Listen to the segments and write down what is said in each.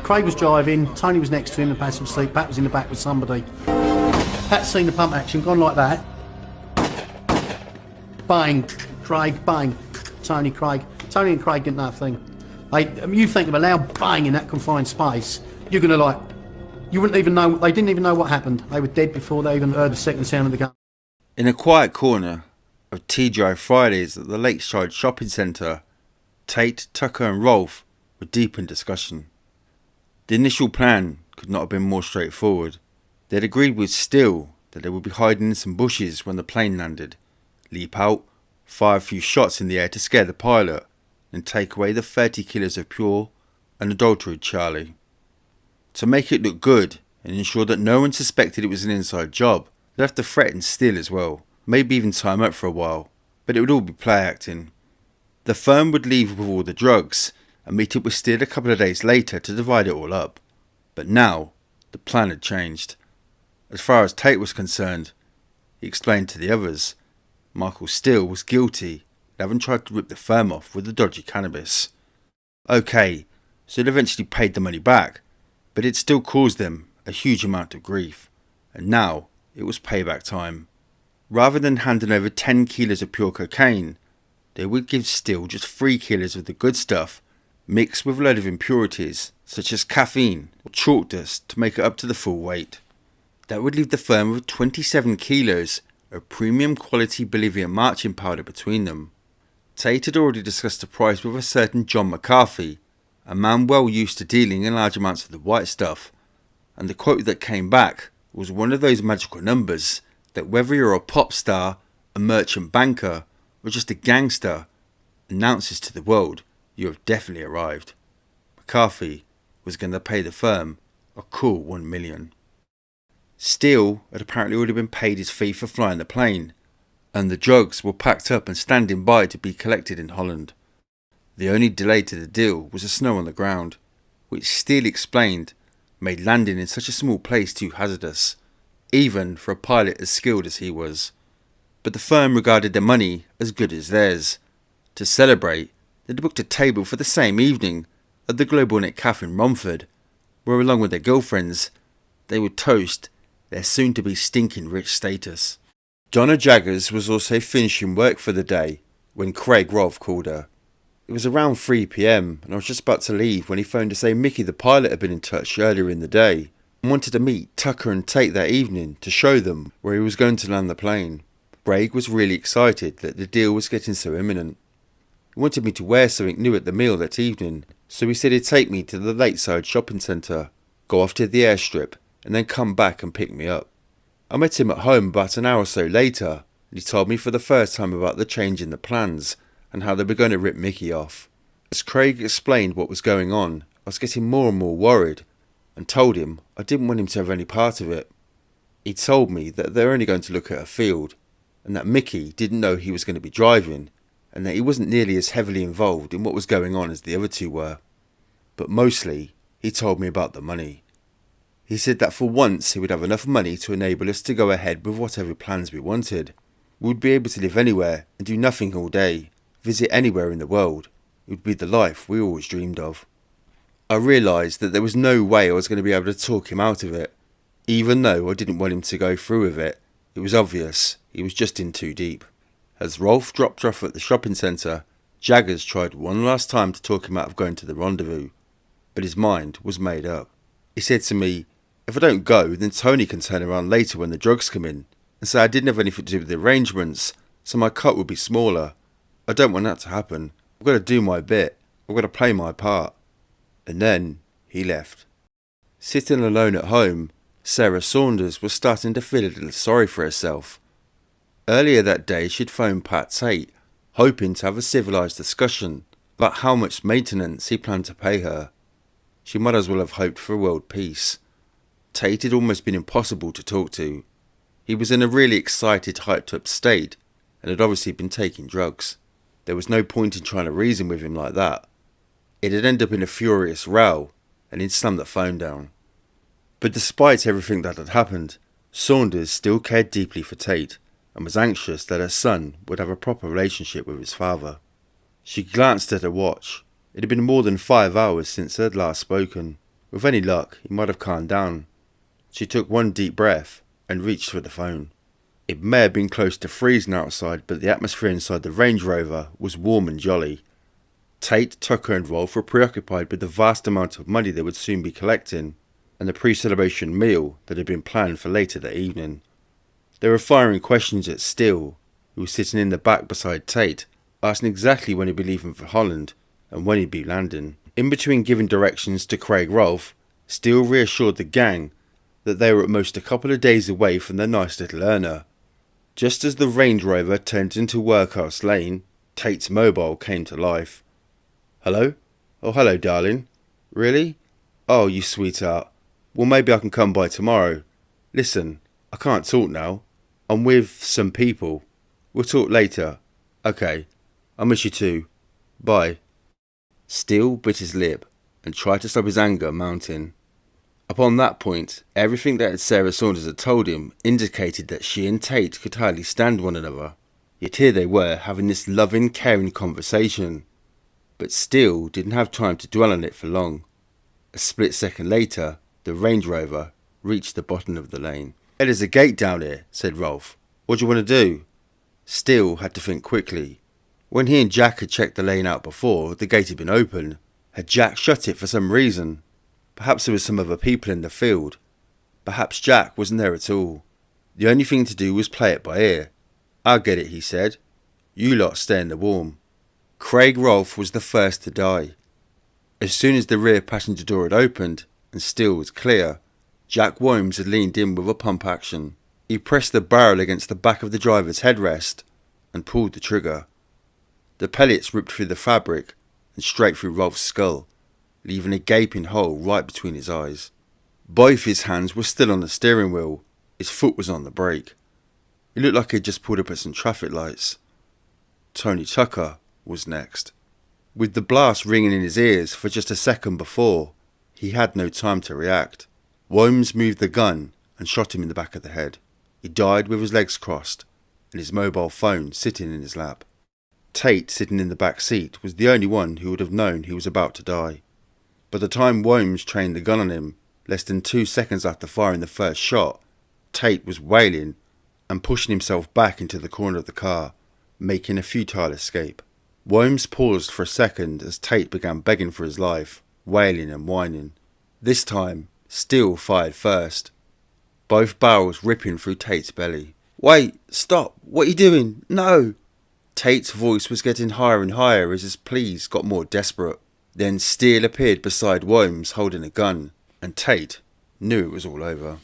Craig was driving, Tony was next to him in the passenger seat, Pat was in the back with somebody. Pat's seen the pump action, gone like that. Bang, Craig, bang. Tony, Craig. Tony and Craig didn't know a thing. You think of a loud bang in that confined space, you're going to you wouldn't even know, they didn't even know what happened. They were dead before they even heard the second sound of the gun. In a quiet corner of TGI Fridays at the Lakeside Shopping Centre, Tate, Tucker and Rolf were deep in discussion. The initial plan could not have been more straightforward. They had agreed with Steele that they would be hiding in some bushes when the plane landed, leap out, fire a few shots in the air to scare the pilot, and take away the 30 kilos of pure, unadulterated Charlie. To make it look good and ensure that no one suspected it was an inside job, they'd have to threaten Steele as well, maybe even tie him up for a while, but it would all be play acting. The firm would leave with all the drugs and meet up with Steele a couple of days later to divide it all up. But now, the plan had changed. As far as Tate was concerned, he explained to the others, Michael Steele was guilty of having tried to rip the firm off with the dodgy cannabis. Okay, so he'd eventually paid the money back, but it still caused them a huge amount of grief, and now it was payback time. Rather than handing over 10 kilos of pure cocaine, they would give Steele just 3 kilos of the good stuff, mixed with a load of impurities such as caffeine or chalk dust to make it up to the full weight. That would leave the firm with 27 kilos of premium quality Bolivian marching powder between them. Tate had already discussed the price with a certain John McCarthy, a man well used to dealing in large amounts of the white stuff, and the quote that came back was one of those magical numbers that whether you're a pop star, a merchant banker, or just a gangster, announces to the world you have definitely arrived. McCarthy was going to pay the firm a cool $1 million. Steele had apparently already been paid his fee for flying the plane, and the drugs were packed up and standing by to be collected in Holland. The only delay to the deal was the snow on the ground, which Steele explained made landing in such a small place too hazardous, even for a pilot as skilled as he was. But the firm regarded their money as good as theirs. To celebrate, they'd booked a table for the same evening at the Global Net Cafe in Romford, where along with their girlfriends, they would toast their soon-to-be stinking rich status. Donna Jaggers was also finishing work for the day when Craig Rolfe called her. It was around 3 p.m. and I was just about to leave when he phoned to say Mickey the pilot had been in touch earlier in the day and wanted to meet Tucker and Tate that evening to show them where he was going to land the plane. Craig was really excited that the deal was getting so imminent. He wanted me to wear something new at the meal that evening, so he said he'd take me to the Lakeside Shopping Centre, go off to the airstrip and then come back and pick me up. I met him at home about an hour or so later and he told me for the first time about the change in the plans and how they were going to rip Mickey off. As Craig explained what was going on, I was getting more and more worried and told him I didn't want him to have any part of it. He told me that they were only going to look at a field and that Mickey didn't know he was going to be driving and that he wasn't nearly as heavily involved in what was going on as the other two were. But mostly, he told me about the money. He said that for once he would have enough money to enable us to go ahead with whatever plans we wanted. We would be able to live anywhere and do nothing all day, visit anywhere in the world. It would be the life we always dreamed of. I realised that there was no way I was going to be able to talk him out of it. Even though I didn't want him to go through with it, it was obvious he was just in too deep. As Rolf dropped off at the shopping centre, Jaggers tried one last time to talk him out of going to the rendezvous, but his mind was made up. He said to me, if I don't go, then Tony can turn around later when the drugs come in and say I didn't have anything to do with the arrangements, so my cut would be smaller. I don't want that to happen. I've got to do my bit. I've got to play my part. And then he left. Sitting alone at home, Sarah Saunders was starting to feel a little sorry for herself. Earlier that day she'd phoned Pat Tate, hoping to have a civilised discussion about how much maintenance he planned to pay her. She might as well have hoped for world peace. Tate had almost been impossible to talk to. He was in a really excited, hyped up state and had obviously been taking drugs. There was no point in trying to reason with him like that. It had ended up in a furious row and he'd slammed the phone down. But despite everything that had happened, Saunders still cared deeply for Tate and was anxious that her son would have a proper relationship with his father. She glanced at her watch. It had been more than 5 hours since they had last spoken. With any luck, he might have calmed down. She took one deep breath and reached for the phone. It may have been close to freezing outside, but the atmosphere inside the Range Rover was warm and jolly. Tate, Tucker and Rolf were preoccupied with the vast amount of money they would soon be collecting, and the pre-celebration meal that had been planned for later that evening. They were firing questions at Steele, who was sitting in the back beside Tate, asking exactly when he'd be leaving for Holland and when he'd be landing. In between giving directions to Craig Rolfe, Steele reassured the gang that they were at most a couple of days away from their nice little earner. Just as the Range Rover turned into Workhouse Lane, Tate's mobile came to life. "Hello? Oh, hello, darling. Really? Oh, you sweetheart. Well, maybe I can come by tomorrow. Listen, I can't talk now. I'm with some people. We'll talk later. Okay. I miss you too. Bye." Steele bit his lip and tried to stop his anger mounting. Upon that point, everything that Sarah Saunders had told him indicated that she and Tate could hardly stand one another. Yet here they were having this loving, caring conversation. But Steele didn't have time to dwell on it for long. A split second later, the Range Rover reached the bottom of the lane. "Hey, there's a gate down here," said Rolf. "What do you want to do?" Steele had to think quickly. When he and Jack had checked the lane out before, the gate had been open. Had Jack shut it for some reason? Perhaps there was some other people in the field. Perhaps Jack wasn't there at all. The only thing to do was play it by ear. "I'll get it," he said. "You lot stay in the warm." Craig Rolfe was the first to die. As soon as the rear passenger door had opened and Steele was clear, Jack Williams had leaned in with a pump action. He pressed the barrel against the back of the driver's headrest and pulled the trigger. The pellets ripped through the fabric and straight through Rolf's skull, leaving a gaping hole right between his eyes. Both his hands were still on the steering wheel. His foot was on the brake. He looked like he'd just pulled up at some traffic lights. Tony Tucker was next. With the blast ringing in his ears for just a second before, he had no time to react. Williams moved the gun and shot him in the back of the head. He died with his legs crossed and his mobile phone sitting in his lap. Tate, sitting in the back seat, was the only one who would have known he was about to die. By the time Williams trained the gun on him, less than 2 seconds after firing the first shot, Tate was wailing and pushing himself back into the corner of the car, making a futile escape. Williams paused for a second as Tate began begging for his life, wailing and whining. This time, Steele fired first, both barrels ripping through Tate's belly. "Wait! Stop! What are you doing? No!" Tate's voice was getting higher and higher as his pleas got more desperate. Then Steele appeared beside Williams holding a gun, and Tate knew it was all over.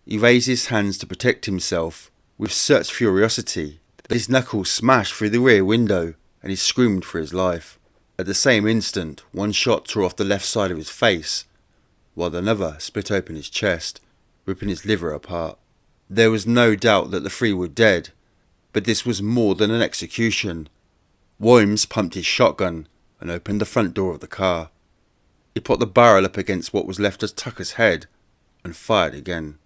He raised his hands to protect himself with such furiosity that his knuckles smashed through the rear window and he screamed for his life. At the same instant, one shot tore off the left side of his face, while another split open his chest, ripping his liver apart. There was no doubt that the three were dead, but this was more than an execution. Williams pumped his shotgun and opened the front door of the car. He put the barrel up against what was left as Tucker's head and fired again.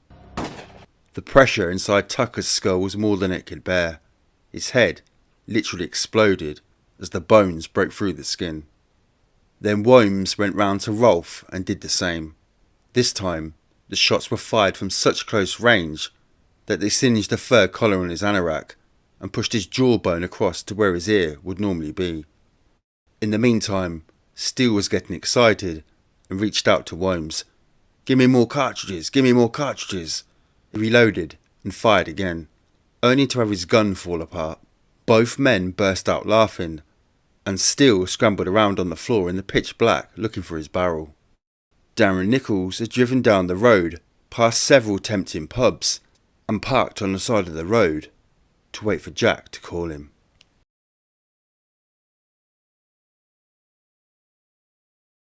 The pressure inside Tucker's skull was more than it could bear. His head literally exploded as the bones broke through the skin. Then Williams went round to Rolfe and did the same. This time, the shots were fired from such close range that they singed the fur collar on his anorak and pushed his jawbone across to where his ear would normally be. In the meantime, Steele was getting excited and reached out to Williams. "Give me more cartridges, give me more cartridges." He reloaded and fired again, only to have his gun fall apart. Both men burst out laughing, and Steele scrambled around on the floor in the pitch black looking for his barrel. Darren Nichols had driven down the road, past several tempting pubs, and parked on the side of the road to wait for Jack to call him.